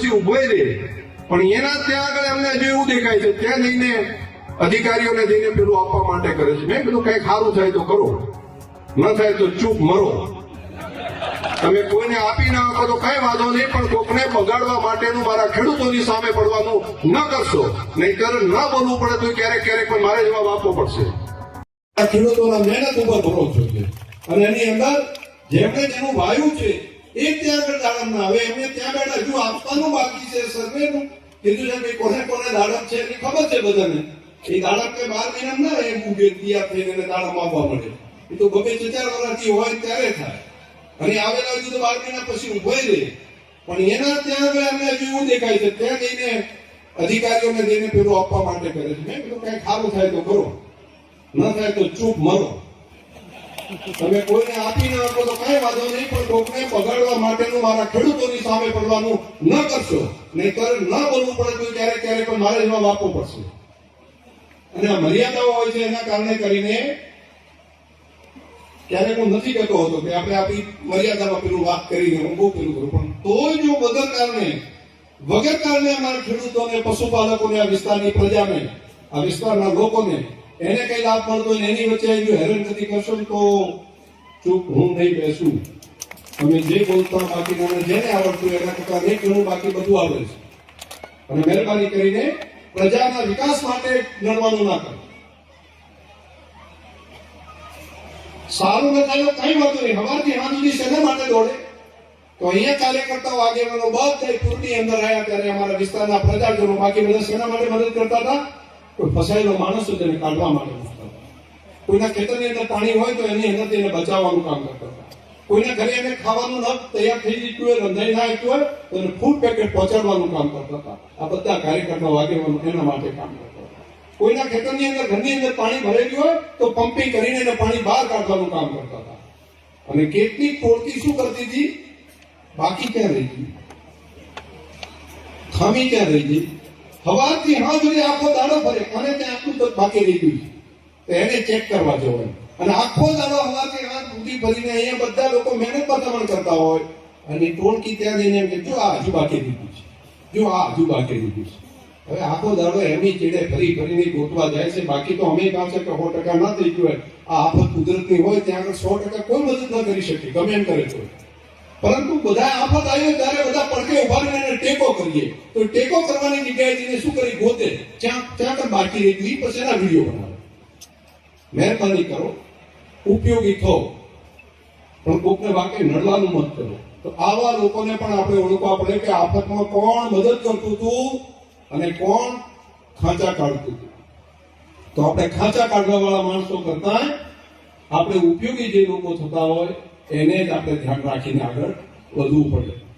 પછી ઉભો રહે, પણ એના ત્યાં આગળ અમને હજુ એવું દેખાય છે ત્યાં જઈને અધિકારીઓને જઈને પેલું આપવા માટે કરે છે. મેં કીધું કઈ સારું થાય તો કરો, ન થાય તો ચૂપ મરો. તમે કોઈને આપી ના આપો તો કઈ વાંધો નહીં, પણ કોકને બગાડવા માટેનું મારા ખેડૂતોની સામે પડવાનું ન કરશો, નહીંતર ન બોલવું પડે તો ક્યારેક ક્યારેક પણ મારે જવાબ આપવો પડશે. ખેડૂતોના મહેનત ઉપર ભરોસો છે અને એની અંદર જેમણે જેનું વાયુ છે એ ત્યાં આગળ દાડમ ના આવે, એમને ત્યાં આગળ હજુ આપવાનું બાકી છે. સર્વેનું કીધું છે કે કોને કોને દાડમ છે એની ખબર છે બધાને. એ દાડમ કે 12 મહિના ના એમ ઉગે તૈયાર થઈને દાડમ આપવા મળે, એ તો 2-4 વર્ષથી હોય ત્યારે થાય અને આવેલા હજુ તો 12 મહિના પછી ઉભો રહે, પણ એના ત્યાં આગળ અમને હજુ એવું દેખાય છે ત્યાં જઈને અધિકારીઓને જઈને પેલું આપવા માટે કરે છે. મેં કીધું કઈ સારું થાય તો કરો, ન થાય તો ચૂપ મરો. તમે કોઈને આપી ના આપો તો કઈ વાંધો નહીં, પણ કોકને બગાડવા માટેનું મારા ખેડૂતોની સામે પડવાનું ન કરશો, નહીંતર ન બોલવું પડે તો ક્યારેક ક્યારેક પણ મારે જવાબ આપવો પડશે. અને આ મર્યાદાઓ હોય છે એના કારણે કરીને ક્યારેક હું નથી કહેતો હતો કે આપણે આપણી મર્યાદામાં પેલું વાત કરીને હું બહુ પેલું કરું, પણ તોય જો વગર કારણે અમારા ખેડૂતોને, પશુપાલકોને, આ વિસ્તારની પ્રજાને, આ વિસ્તારના લોકોને એને કઈ લાભ મળતો હોય એની વચ્ચે જો હેરાનગતિ કરશો તો ચૂપ હું નહીં બેસું. તમે જે બોલતા બાકી જેને આવડતું એના કરતા નહીં ઘણું બાકી બધું આવડે છે. અને મહેરબાની કરીને પ્રજાના વિકાસ માટે લડવાનું ના કરો. સારું ન થાય કઈ વાંધો નહીં, સવારથી સાંજ સુધી શેના માટે દોડે? તો અહીંયા કાર્યકર્તાઓ, આગેવાનો બધા પૂરની અંદર આવ્યા ત્યારે અમારા વિસ્તારના પ્રજાજનો બાકી બધા શેના માટે મદદ કરતા હતા? કોઈ ફસાયેલો માણસ હોય તેને કાઢવા માટે મૂકતા હતા. કોઈના ખેતરની અંદર પાણી હોય તો એની અંદર તેને બચાવવાનું કામ કરતા હતા. કોઈના ઘરે એને ખાવાનું ન તૈયાર થઈ જતું હોય, રંધાઈ ના આવતું હોય તો એને ફૂડ પેકેટ પહોંચાડવાનું કામ કરતા હતા. આ બધા કાર્યકર્તાઓ, આગેવાનો એના માટે કામ કરતા હતા. કોઈના ખેતરની અંદર, ઘરની અંદર પાણી ભરેલું હોય તો પમ્પિંગ કરીને એને પાણી બહાર કાઢવાનું કામ કરતા હતા. અને કેટલીક ટોળકી શું કરતી હતી? બાકી ક્યાં રહી ગઈ? ખામી ક્યાં રહી ગઈ? સવારથી સાંજ સુધી આખો દાડો ફરે અને ત્યાં આટલું તો બાકી રહી ગયું તો એને ચેક કરવા જવાય. અને આખો દાડો સવારથી સાંજ સુધી ફરીને અહીંયા બધા લોકો મહેનત બતાવણ કરતા હોય અને ટોળકી ત્યાં જઈને એમ કે જો આ હજુ બાકી દીધું છે, જો આ હજુ બાકી દીધું છે. હવે આખો દાડો એમની ચીડે ફરીને ગોતવા જાય છે. બાકી તો અમે કામ છે કે 100% ના થઈ ગયું હોય, આ આફત કુદરતની હોય ત્યાં આગળ 100% કોઈ મદદ ન કરી શકે ગમે એમ કરે તો. પરંતુ બધા આફત આવ્યો ત્યારે બધા પડકે ઉભા રહીને એને ટેકો કરીએ, તો ટેકો કરવાની જગ્યાએ જઈને શું કરી ગોતે ત્યાં પણ બાકી રહી ગયું, પછી એના વિડીયો બનાવે. મહેરબાની કરો, ઉપયોગી થો, પણ કોકને વાંકે નડવાનું મત કરો. તો આવા લોકોને પણ આપણે ઓળખવા પડે કે આફતમાં કોણ મદદ કરતું હતું અને કોણ ખાંચા કાઢતું હતું. તો આપણે ખાંચા કાઢવા વાળા માણસો કરતા આપણે ઉપયોગી જે લોકો થતા હોય એને જ આપણે ધ્યાન રાખીને આગળ વધવું પડે.